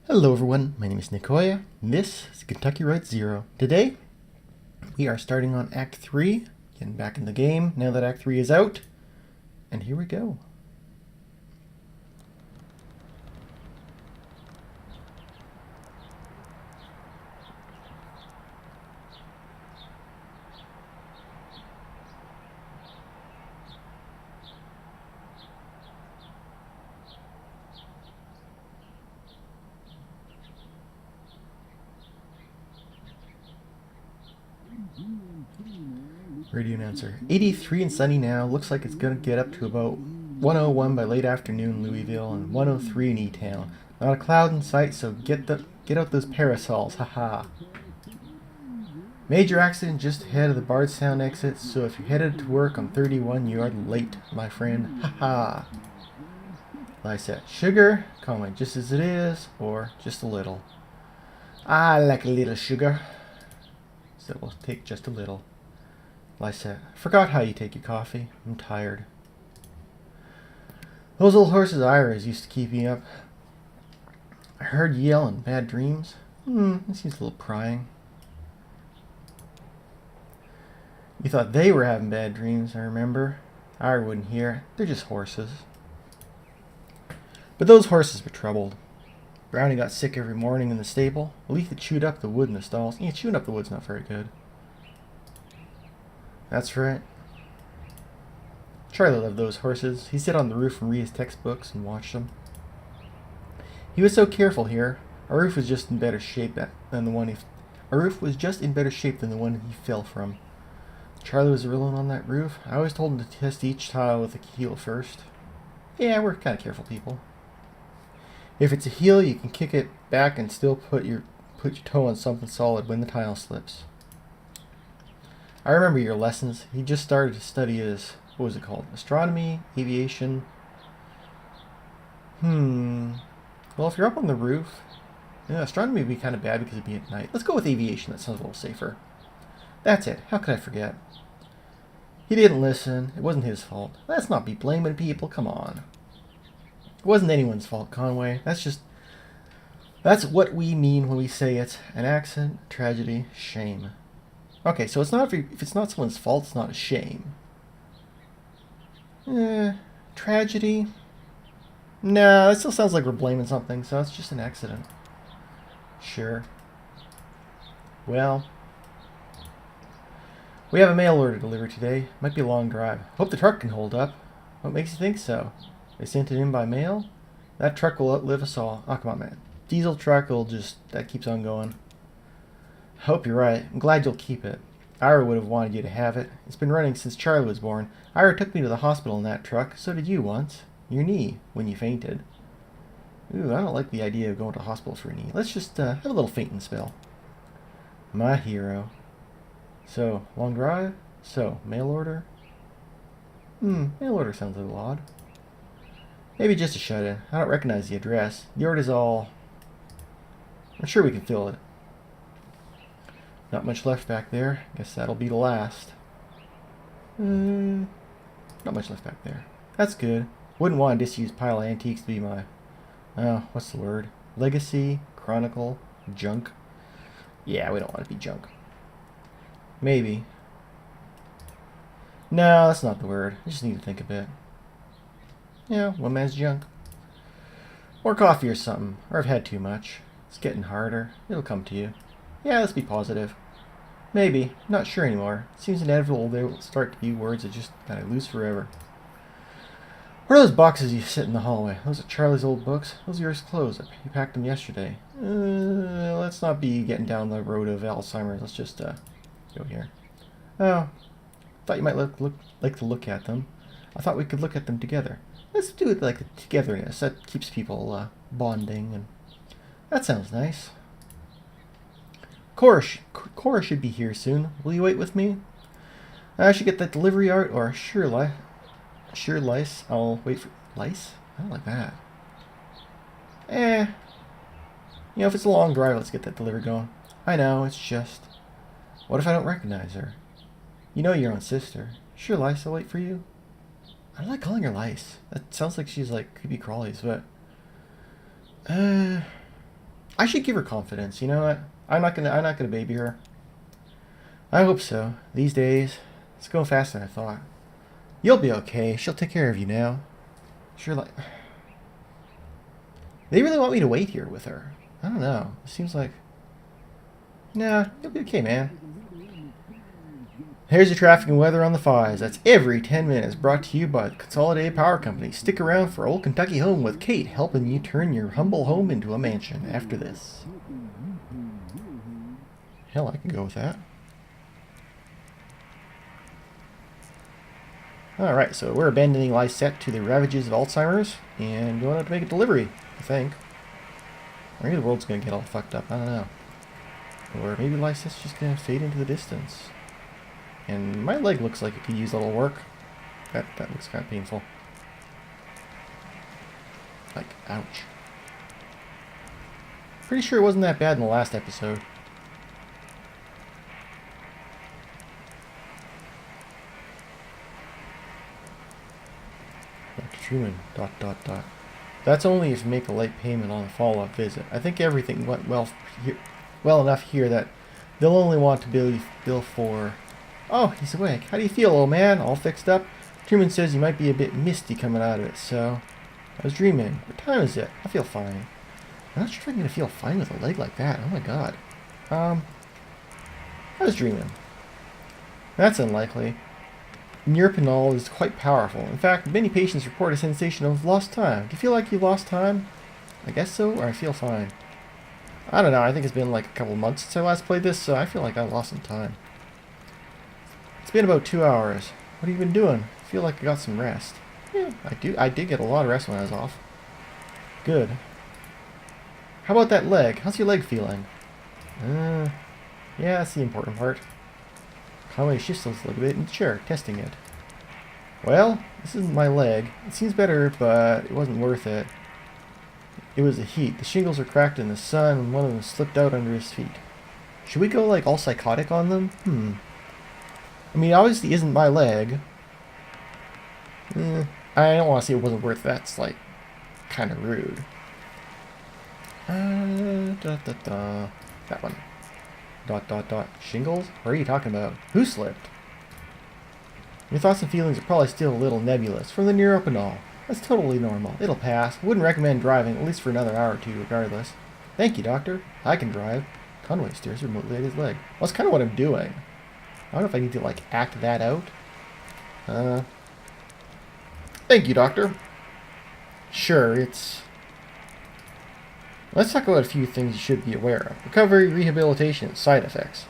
Hello everyone, my name is Nicoya, and this is Kentucky Road Zero. Today, we are starting on Act 3, getting back in the game now that Act 3 is out, and here we go. Radio announcer. 83 and sunny now. Looks like it's going to get up to about 101 by late afternoon in Louisville and 103 in E-Town. Not a cloud in sight, so get out those parasols. Haha. Major accident just ahead of the Bardstown exit, so if you're headed to work on 31, you are late, my friend. Haha. Lysette. Sugar, call it just as it is, or just a little. I like a little sugar, so we'll take just a little. Lysette. Forgot how you take your coffee. I'm tired. Those old horses Iras used to keep me up. I heard you yelling bad dreams. This seems a little prying. You thought they were having bad dreams, I remember. I wouldn't hear. They're just horses. But those horses were troubled. Brownie got sick every morning in the stable. Aletha chewed up the wood in the stalls. Yeah, chewing up the wood's not very good. That's right. Charlie loved those horses. He'd sit on the roof and read his textbooks and watch them. He was so careful here. Our roof was just in better shape than the one he fell from. Charlie was rolling on that roof. I always told him to test each tile with a heel first. Yeah, we're kind of careful people. If it's a heel, you can kick it back and still put your toe on something solid when the tile slips. I remember your lessons. He just started to study his, what was it called? Astronomy, aviation. Well, if you're up on the roof, astronomy would be kind of bad because it'd be at night. Let's go with aviation. That sounds a little safer. That's it. How could I forget? He didn't listen. It wasn't his fault. Let's not be blaming people. Come on. It wasn't anyone's fault, Conway. That's what we mean when we say it's an accident, tragedy, shame. Okay, so it's not if it's not someone's fault, it's not a shame. Tragedy? No, it still sounds like we're blaming something, so it's just an accident. Sure. Well, we have a mail order to deliver today. Might be a long drive. Hope the truck can hold up. What makes you think so? They sent it in by mail? That truck will outlive us all. Oh, come on, man. Diesel truck that keeps on going. I hope you're right. I'm glad you'll keep it. Ira would have wanted you to have it. It's been running since Charlie was born. Ira took me to the hospital in that truck. So did you once. Your knee, when you fainted. Ooh, I don't like the idea of going to hospital for a knee. Let's just have a little fainting spell. My hero. So, long drive? So, mail order? Mail order sounds a little odd. Maybe just a shut-in. I don't recognize the address. The order's all... I'm sure we can fill it. Not much left back there. Guess that'll be the last. Not much left back there. That's good. Wouldn't want a disused pile of antiques to be my... what's the word? Legacy, chronicle, junk. Yeah, we don't want it to be junk. Maybe. No, that's not the word. I just need to think a bit. Yeah, one man's junk. More coffee or something. Or I've had too much. It's getting harder. It'll come to you. Yeah, let's be positive. Maybe. Not sure anymore. It seems inevitable there will start to be words that just kind of lose forever. Where are those boxes you sit in the hallway? Those are Charlie's old books. Those are yours clothes. You packed them yesterday. Let's not be getting down the road of Alzheimer's. Let's just go here. Oh, thought you might like to look at them. I thought we could look at them together. Let's do it like the togetherness. That keeps people bonding, and that sounds nice. Cora should be here soon. Will you wait with me? I should get that delivery art, or sure lice. I'll wait for lice. I don't like that. If it's a long drive, let's get that delivery going. I know, it's just... What if I don't recognize her? You know your own sister. Sure, lice, I'll wait for you. I don't like calling her lice. That sounds like she's like creepy crawlies, but... I should give her confidence. You know what? I'm not gonna baby her. I hope so. These days, it's going faster than I thought. You'll be okay. She'll take care of you now. Sure, like they really want me to wait here with her. I don't know. It seems like, nah, you'll be okay, man. Here's your traffic and weather on the 5s. That's every 10 minutes. Brought to you by the Consolidated Power Company. Stick around for Old Kentucky Home with Kate, helping you turn your humble home into a mansion after this. Hell, I can go with that. Alright, so we're abandoning Lysette to the ravages of Alzheimer's and going out to make a delivery, I think. Maybe the world's going to get all fucked up, I don't know. Or maybe Lysette's just going to fade into the distance. And my leg looks like it could use a little work. That looks kind of painful. Like, ouch. Pretty sure it wasn't that bad in the last episode. Dr. Truman, ... That's only if you make a late payment on a follow-up visit. I think everything went well enough here that they'll only want to bill for... Oh, he's awake. How do you feel, old man? All fixed up? Truman says you might be a bit misty coming out of it, so... I was dreaming. What time is it? I feel fine. I'm not sure if I'm going to feel fine with a leg like that. Oh my god. I was dreaming. That's unlikely. Neurapinol is quite powerful. In fact, many patients report a sensation of lost time. Do you feel like you lost time? I guess so, or I feel fine. I don't know. I think it's been like a couple months since I last played this, so I feel like I lost some time. It's been about 2 hours. What have you been doing? I feel like I got some rest. Yeah, I did get a lot of rest when I was off. Good. How about that leg? How's your leg feeling? Yeah, that's the important part. Conway shifts a little bit in the chair, testing it. Well, this isn't my leg. It seems better, but it wasn't worth it. It was the heat. The shingles are cracked in the sun, and one of them slipped out under his feet. Should we go, like, all psychotic on them? I mean, it obviously isn't my leg. I don't want to say it wasn't worth that. It's, like, kind of rude. That one. ... Shingles? What are you talking about? Who slipped? Your thoughts and feelings are probably still a little nebulous from the Neurapinol. That's totally normal. It'll pass. Wouldn't recommend driving, at least for another hour or two, regardless. Thank you, doctor. I can drive. Conway stares remotely at his leg. Well, that's kind of what I'm doing. I don't know if I need to, like, act that out. Thank you, doctor. Sure, it's... Let's talk about a few things you should be aware of. Recovery, rehabilitation, side effects.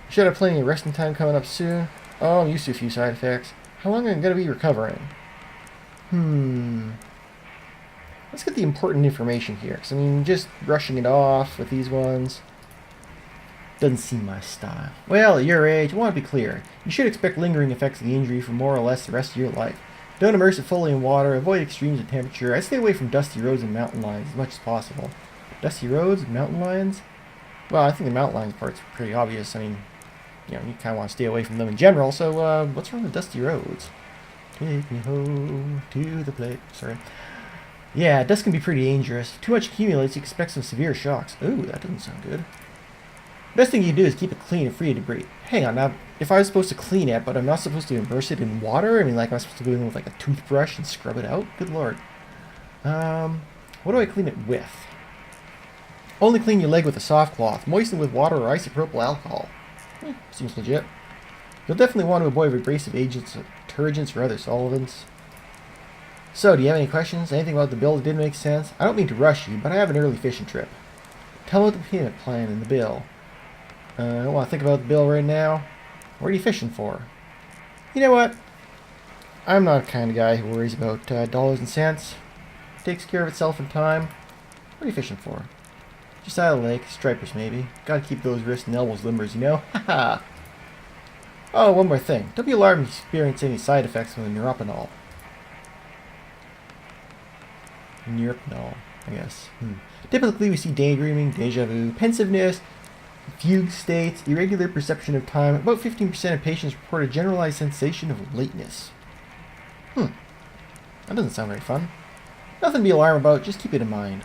You should have plenty of resting time coming up soon. Oh, I'm used to a few side effects. How long am I going to be recovering? Let's get the important information here. Because, I mean, just rushing it off with these ones doesn't seem my style. Well, at your age, I want to be clear. You should expect lingering effects of the injury for more or less the rest of your life. Don't immerse it fully in water. Avoid extremes of temperature. I stay away from dusty roads and mountain lions as much as possible. Dusty roads? Mountain lions? Well, I think the mountain lions part's pretty obvious. I mean, you know, you kind of want to stay away from them in general. So, what's wrong with dusty roads? Take me home to the place. Sorry. Yeah, dust can be pretty dangerous. If too much accumulates, you can expect some severe shocks. Ooh, that doesn't sound good. Best thing you do is keep it clean and free of debris. Hang on, now, if I was supposed to clean it, but I'm not supposed to immerse it in water? I mean, like, am I supposed to go in with, like, a toothbrush and scrub it out? Good lord. What do I clean it with? Only clean your leg with a soft cloth. Moisten with water or isopropyl alcohol. Seems legit. You'll definitely want to avoid abrasive agents, detergents, or other solvents. So, do you have any questions? Anything about the bill that didn't make sense? I don't mean to rush you, but I have an early fishing trip. Tell me about the payment plan in the bill. I don't want to think about the bill right now. What are you fishing for? You know what? I'm not the kind of guy who worries about dollars and cents. It takes care of itself in time. What are you fishing for? Just out of the lake. Stripers, maybe. Gotta keep those wrists and elbows limbers, you know? Haha! Oh, one more thing. Don't be alarmed if you experience any side effects from the Neurapinol. Neurapinol, I guess. Typically, we see daydreaming, deja vu, pensiveness, fugue states, irregular perception of time. About 15% of patients report a generalized sensation of lateness. That doesn't sound very fun. Nothing to be alarmed about, just keep it in mind.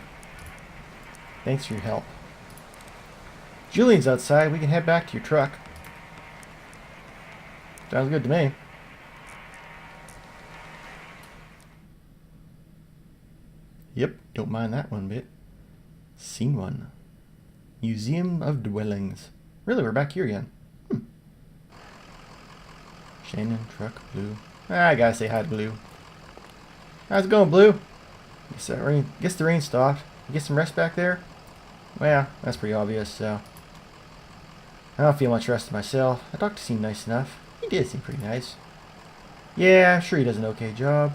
Thanks for your help. Julian's outside. We can head back to your truck. Sounds good to me. Yep, don't mind that one bit. Scene 1. Museum of Dwellings. Really, we're back here again. Shannon, truck, Blue. I gotta say hi to Blue. How's it going, Blue? Guess the rain stopped. You get some rest back there? Well, that's pretty obvious, so. I don't feel much rest myself. The doctor seemed nice enough. He did seem pretty nice. Yeah, I'm sure he does an okay job.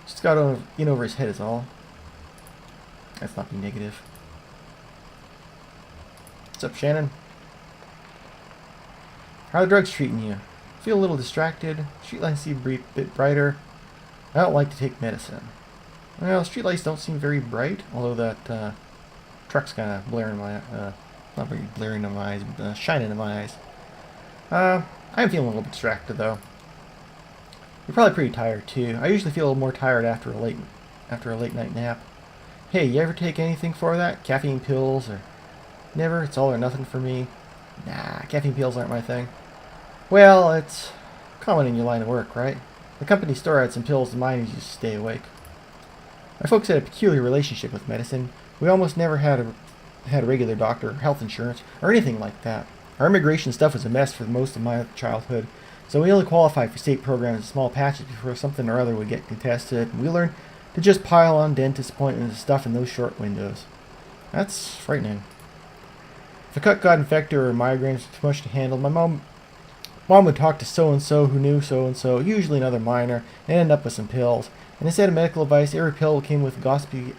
Just got in over his head is all. Let's not be negative. What's up, Shannon? How are the drugs treating you? Feel a little distracted. Streetlights seem a bit brighter. I don't like to take medicine. Well, streetlights don't seem very bright, although that truck's kind of blaring my not very blaring in my eyes, but shining in my eyes. I'm feeling a little bit distracted though. You're probably pretty tired too. I usually feel a little more tired after a late night nap. Hey, you ever take anything for that? Caffeine pills or never? It's all or nothing for me. Nah, caffeine pills aren't my thing. Well, it's common in your line of work, right? The company store had some pills and mine used to stay awake. My folks had a peculiar relationship with medicine. We almost never had a regular doctor or health insurance or anything like that. Our immigration stuff was a mess for most of my childhood, so we only qualified for state programs in small patches before something or other would get contested, and we learned to just pile on dentist appointments and stuff in those short windows. That's frightening. If a cut got infected or migraines were too much to handle, my mom would talk to so-and-so who knew so-and-so, usually another minor, and end up with some pills. And instead of medical advice, every pill came with gossipy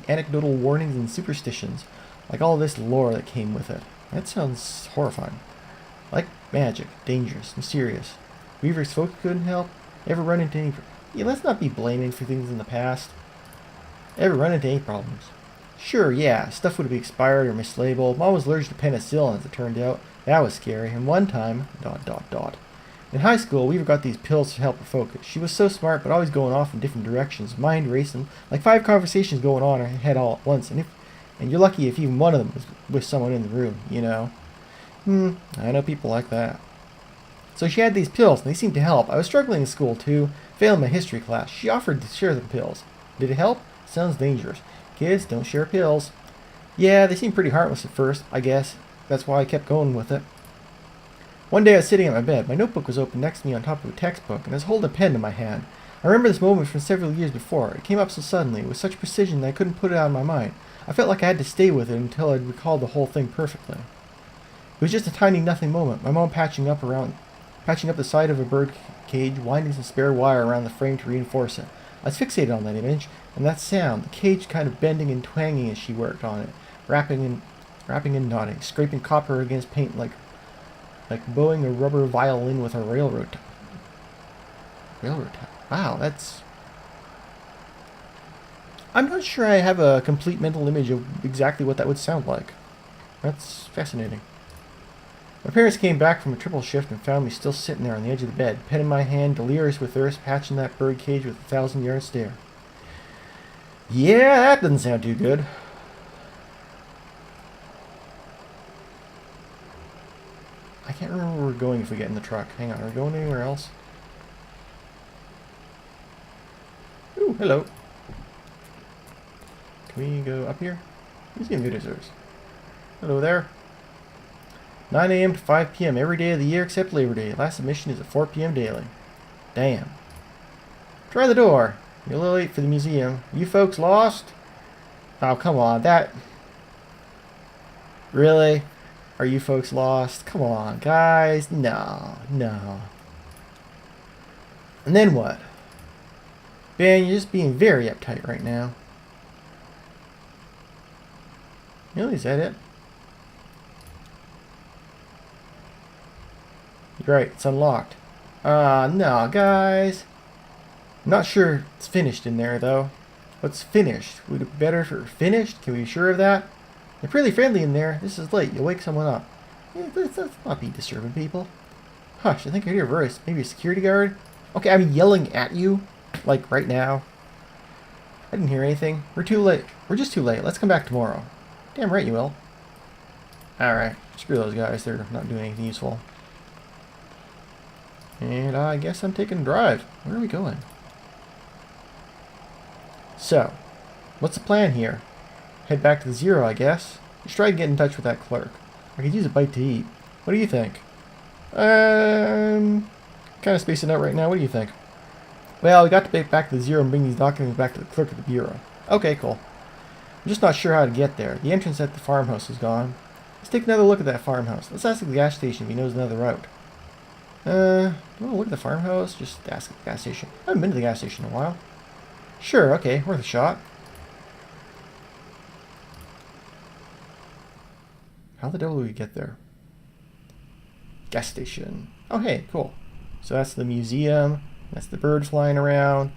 anecdotal warnings and superstitions, like all this lore that came with it. That sounds horrifying. Like magic, dangerous, mysterious. Weaver's folks couldn't help? Ever run into any... Yeah, let's not be blaming for things in the past. Ever run into any problems? Sure, yeah, stuff would be expired or mislabeled. Mom was allergic to penicillin, as it turned out. That was scary. And one time... ... In high school, Weaver got these pills to help her focus. She was so smart, but always going off in different directions, mind racing, like 5 conversations going on in her head all at once. And you're lucky if even one of them was with someone in the room, you know. I know people like that. So she had these pills, and they seemed to help. I was struggling in school, too, failing my history class. She offered to share the pills. Did it help? Sounds dangerous. Kids, don't share pills. Yeah, they seemed pretty harmless at first, I guess. That's why I kept going with it. One day I was sitting at my bed. My notebook was open next to me on top of a textbook, and I was holding a pen in my hand. I remember this moment from several years before. It came up so suddenly, with such precision that I couldn't put it out of my mind. I felt like I had to stay with it until I'd recalled the whole thing perfectly. It was just a tiny nothing moment. My mom patching up the side of a bird cage, winding some spare wire around the frame to reinforce it. I was fixated on that image, and that sound, the cage kind of bending and twanging as she worked on it, rapping and nodding, scraping copper against paint like bowing a rubber violin with a railroad tie. Wow, that's... I'm not sure I have a complete mental image of exactly what that would sound like. That's fascinating. My parents came back from a triple shift and found me still sitting there on the edge of the bed, pen in my hand, delirious with thirst, patching that bird cage with a 1,000-yard stare. Yeah, that doesn't sound too good. I can't remember where we're going if we get in the truck. Hang on, are we going anywhere else? Ooh, hello. Can we go up here? Museum visitors. Hello there. 9 a.m. to 5 p.m. every day of the year except Labor Day. Last submission is at 4 p.m. daily. Damn. Try the door. You're a little late for the museum. You folks lost? Oh, come on. That... Really? Are you folks lost? Come on, guys. No. And then what? Ben, you're just being very uptight right now. Really? Is that it? You're right. It's unlocked. No, guys. I'm not sure it's finished in there, though. What's finished? Would it be better for finished? Can we be sure of that? They're pretty friendly in there. This is late. You'll wake someone up. Yeah, let's not be disturbing people. Hush, I think I hear a voice. Maybe a security guard? Okay, I'm yelling at you. Like, right now. I didn't hear anything. We're too late. We're just too late. Let's come back tomorrow. Damn right you will. Alright. Screw those guys. They're not doing anything useful. And I guess I'm taking a drive. Where are we going? So, what's the plan here? Head back to the Zero, I guess. Just try to get in touch with that clerk. I could use a bite to eat. What do you think? Kind of spacing out right now. What do you think? Well, we got to get back to the Zero and bring these documents back to the clerk at the Bureau. Okay, cool. I'm just not sure how to get there. The entrance at the farmhouse is gone. Let's take another look at that farmhouse. Let's ask the gas station if he knows another route. Do you want to look at the farmhouse? Just ask at the gas station. I haven't been to the gas station in a while. Sure, okay, worth a shot. How the devil do we get there? Gas station. Oh, hey, cool. So that's the museum. That's the bird flying around.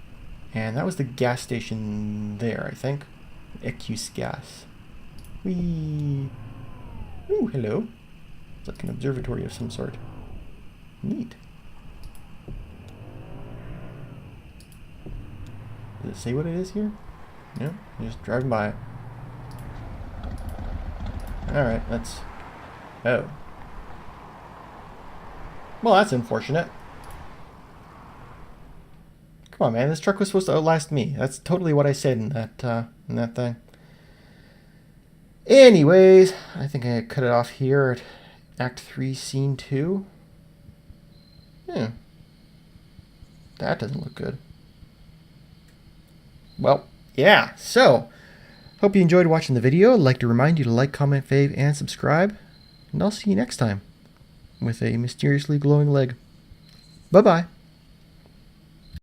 And that was the gas station there, I think. Ecus Gas. Whee! Ooh, hello. It's like an observatory of some sort. Neat. Does it say what it is here? No, you're just driving by it. Alright, that's... Oh. Well, that's unfortunate. Come on, man. This truck was supposed to outlast me. That's totally what I said in that thing. Anyways, I think I cut it off here at Act 3, Scene 2. Yeah. That doesn't look good. Well, yeah. So, hope you enjoyed watching the video. I'd like to remind you to like, comment, fave, and subscribe. And I'll see you next time with a mysteriously glowing leg. Bye-bye.